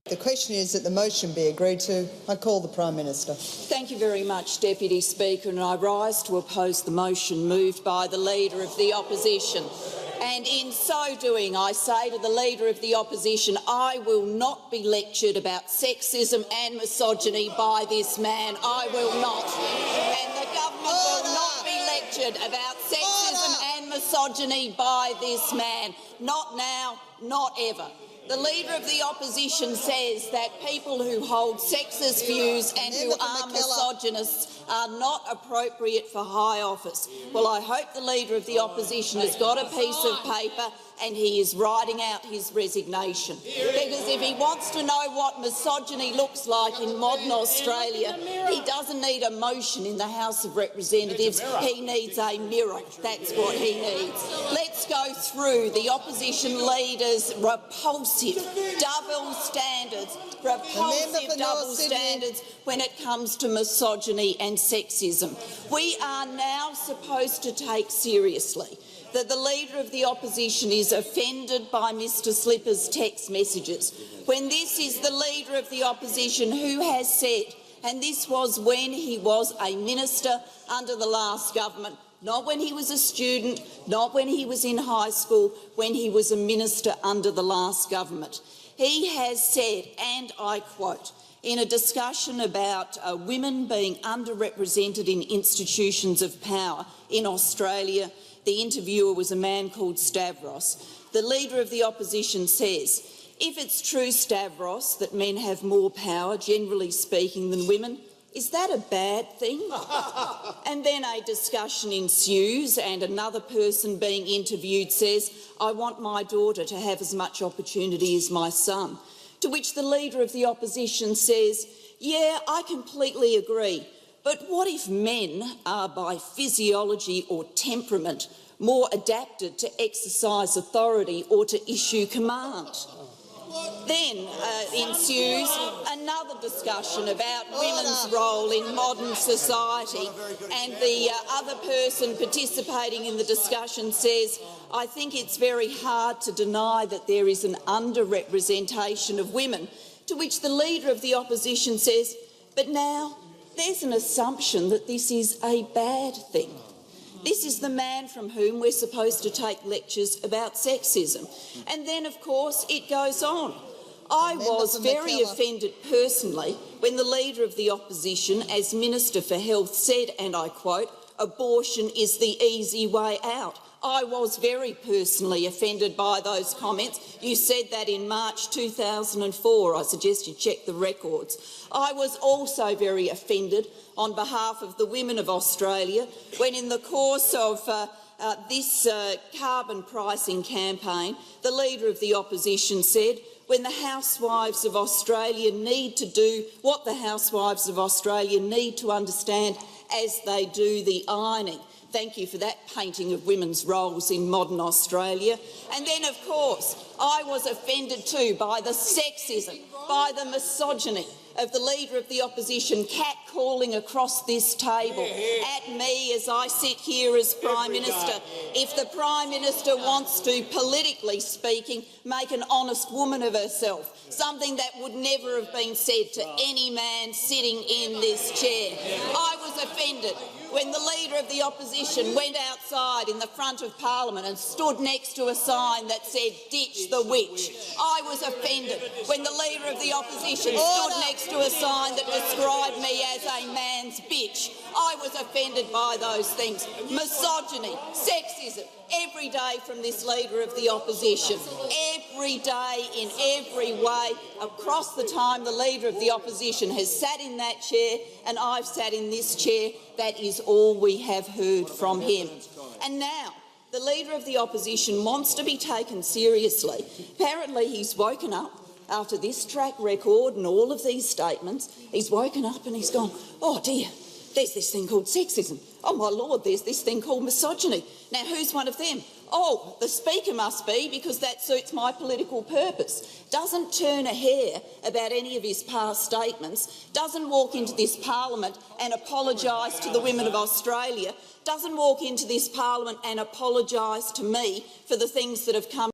The question is that the motion be agreed to. I call the Prime Minister. Thank you very much, Deputy Speaker, and I rise to oppose the motion moved by the Leader of the Opposition. And in so doing, I say to the Leader of the Opposition, I will not be lectured about sexism and misogyny by this man. I will not. And the government will not be lectured about sexism and misogyny by this man. Not now, not ever. The Leader of the Opposition says that people who hold sexist views and who are misogynists are not appropriate for high office. Well, I hope the Leader of the Opposition has got a piece of paper and he is writing out his resignation. Because if he wants to know what misogyny looks like in modern Australia, he doesn't need a motion in the House of Representatives. He needs a mirror. That's what he needs. Let's go through the opposition leader's repulsive double standards, when it comes to misogyny and sexism. We are now supposed to take seriously that the Leader of the Opposition is offended by Mr Slipper's text messages, when this is the Leader of the Opposition who has said, and this was when he was a minister under the last government, not when he was a student, not when he was in high school, when he was a minister under the last government. He has said, and I quote, in a discussion about women being underrepresented in institutions of power in Australia, the interviewer was a man called Stavros. The Leader of the Opposition says, if it's true, Stavros, that men have more power, generally speaking, than women, is that a bad thing? And then a discussion ensues and another person being interviewed says, I want my daughter to have as much opportunity as my son. To which the Leader of the Opposition says, yeah, I completely agree. But what if men are by physiology or temperament more adapted to exercise authority or to issue command? Then ensues another discussion about women's role in modern society, and the other person participating in the discussion says, I think it's very hard to deny that there is an underrepresentation of women, to which the Leader of the Opposition says, but now there's an assumption that this is a bad thing. This is the man from whom we're supposed to take lectures about sexism. And then, of course, it goes on. I was very offended personally when the Leader of the Opposition, as Minister for Health, said, and I quote, abortion is the easy way out. I was very personally offended by those comments. You said that in March 2004. I suggest you check the records. I was also very offended on behalf of the women of Australia when, in the course of this carbon pricing campaign, the Leader of the Opposition said, when the housewives of Australia need to do what the housewives of Australia need to understand as they do the ironing. Thank you for that painting of women's roles in modern Australia. And then, of course, I was offended too by the sexism, by the misogyny of the Leader of the Opposition catcalling across this table at me as I sit here as Prime Minister. If the Prime Minister wants to, politically speaking, make an honest woman of herself, something that would never have been said to any man sitting in this chair. I was offended when the Leader of the Opposition went outside in the front of Parliament and stood next to a sign that said, ditch the witch. I was offended when the Leader of the Opposition stood next to a sign that described me as a man's bitch. I was offended by those things. Misogyny, sexism, every day from this Leader of the Opposition. Every day, in every way, across the time the Leader of the Opposition has sat in that chair and I've sat in this chair, that is all we have heard from him. And now the Leader of the Opposition wants to be taken seriously. Apparently he's woken up after this track record and all of these statements. He's woken up and he's gone, oh dear, there's this thing called sexism. Oh my Lord, there's this thing called misogyny. Now who's one of them? Oh, the Speaker must be, because that suits my political purpose. Doesn't turn a hair about any of his past statements, doesn't walk into this Parliament and apologise to the women of Australia, doesn't walk into this Parliament and apologise to me for the things that have come